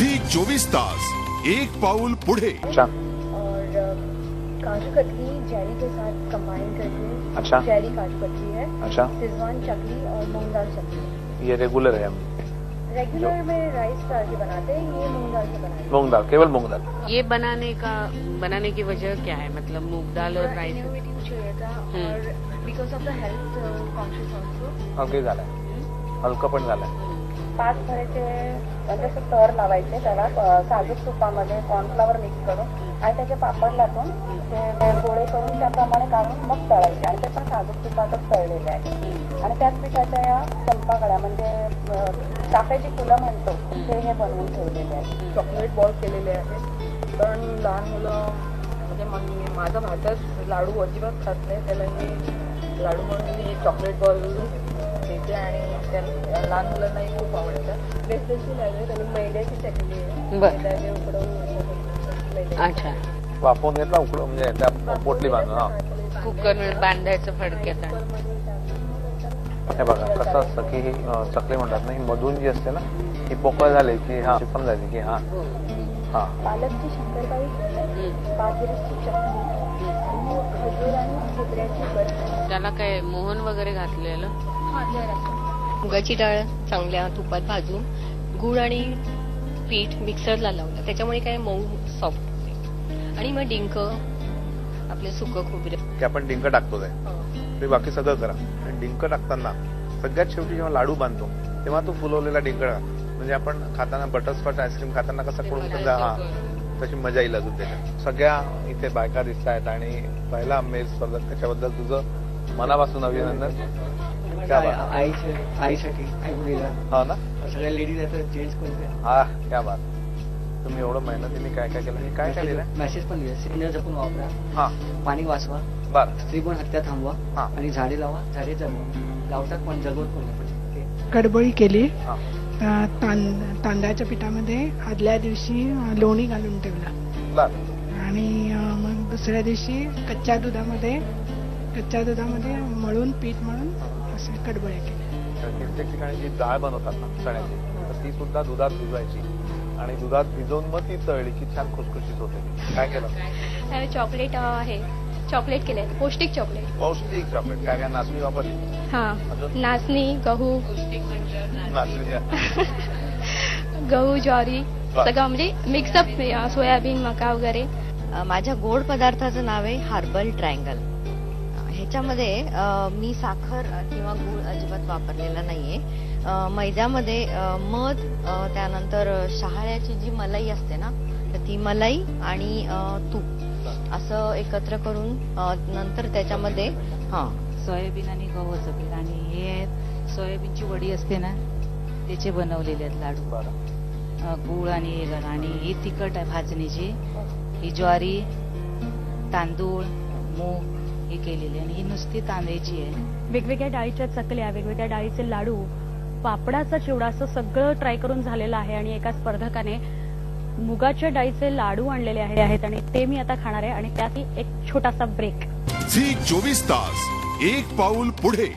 Zee24 एक पाउल पुढे। अच्छा। और काजू कतली जेली के साथ कंबाइन करके। अच्छा। जेली काजू कतली है। अच्छा। शेजवान चकली और मूंग दाल चकली। ये रेगुलर है हम रेगुलर में राइस डाल के बनाते हैं, ये मूंग दाल से बनाते हैं। मूंग दाल, केवल मूंग दाल। ये बनाने की वजह क्या है? मतलब मूंग दाल और राइस इनोवेटिव चाहिए था और because of the health conscious also हलके झालंय, हलकं पण झालंय। 5 भरायचे म्हणजे असं तर लावायचे त्याला साजूक तुपामध्ये कॉर्नफ्लॉवर मिक्स करून आणि त्याचे पापड लाटून ते गोळे करून त्याप्रमाणे काढून मग तळायचे आणि ते पण साजूक तुपातच तळलेले आहे। आणि त्याच पिठाच्या या चंपाकळ्या म्हणजे चाफ्याची फुलं म्हणतो ते हे बनवून ठेवलेले आहे। चॉकलेट बॉल केलेले आहेत पण लहान मुलं म्हणजे माझा भातच लाडू अजिबात खात नाही, त्याला मी लाडू म्हणून मी चॉकलेट बॉल देते आणि लहान मुलांनाही खूप आवडतं। बेसनची लाडू त्याला मैद्याची चकली आहे, मैद्याने उकडवून। अच्छा, वाफवून घेतला उकडून म्हणजे त्या पोटली बांधून। हा, कुकर बांधायचं फडक्यात। हे बघा कसं असतं की ही चकली म्हणतात ना, ही मधून जी असते ना ही पोकळ झाली की हा समजायची की हा हा पालकची शंकरपाळी, बाजरीची चटणी आणि खजूर आणि खोबऱ्याची बर्फी। त्याला काय मोहन वगैरे घातलेलं? मुगाची डाळ चांगल्या तुपात भाजून गुळ आणि पीठ मिक्सरला लावलं, त्याच्यामुळे काय मऊ सॉफ्ट होते। आणि मग डिंक, आपले सुकं खोबरं की आपण डिंक टाकतो ते बाकी सगळं करा। आणि डिंक टाकताना सगळ्यात शेवटी जेव्हा लाडू बांधतो तेव्हा तो फुलवलेला डिंक टाका, म्हणजे आपण खाताना बटरस्कॉच आईस्क्रीम खाताना कसं कडून हा तशी मजा येईल अजून त्याच्यात। सगळ्या इथे बायका दिसत आहेत आणि पहिला मेल स्पर्धक, त्याच्याबद्दल तुझं मनापासून अभिनंदन। आईसाठी हा ना, सगळ्या लेडीज आहेत, जेंट्स पण। हा, क्या बात। तुम्ही एवढं मेहनतीने काय काय केलं? काय काय लिहिलंय? मेसेज पण लिहिलं, सिग्नल जपून वापरा, हा, पाणी वाचवा, बर, स्त्रीभ्रूण हत्या थांबवा हा, आणि झाडे लावा, झाडे जगवा, लावतात पण जगवत पण नाही। कडबोळी केली, हा, तांदळाच्या पिठामध्ये आदल्या दिवशी लोणी घालून ठेवला बर, आणि मग दुसऱ्या दिवशी कच्च्या दुधामध्ये मळून पीठ मळून असे कडबोळ्या केल्या। कित्येक ठिकाणी जी डाळ बनवतात ना चण्याची, तर ती सुद्धा दुधात भिजवायची आणि दुधात भिजवून मग ती तळली की छान खुसखुशीत होते। काय केलं? चॉकलेट आहे, चॉकलेट केले, पौष्टिक चॉकलेट। पौष्टिक चॉकलेट काय काय? नाचणी वापरली? हा, अजून? नाचणी, गहू, नाचणी, गहू, ज्वारी सगळं म्हणजे मिक्सअप, सोयाबीन, मका वगैरे। माझ्या गोड पदार्थाचं नाव आहे हार्बल ट्रायंगल। ह्याच्यामध्ये मी साखर किंवा गूळ अजिबात वापरलेला नाहीये। मैद्यामध्ये मध, त्यानंतर शहाळ्याची जी मलाई असते ना, तर ती मलाई आणि तूप असं एकत्र करून नंतर त्याच्यामध्ये सोयाबीन आणि गव्हाचं पीठ आणि हे आहेत सोयाबीनची वडी असते ना, त्याचे बनवलेले आहेत लाडू। गूळ आणि हे घाल आणि ही तिखट आहे भाजणीची, ही ज्वारी, तांदूळ, मूग हे केलेली आणि ही नुसती तांदळाची आहे। वेगवेगळ्या डाळीच्या चकल्या, वेगवेगळ्या डाळीचे लाडू, पापडाचा चिवडा असं सगळं ट्राय करून झालेलं आहे। आणि एका स्पर्धकाने मुगाच्या डाळीचे लाडू आणलेले आहेत आणि ते मी आता खाणार आहे आणि त्यातही एक छोटासा ब्रेक। Zee24 एक पाऊल पुढे।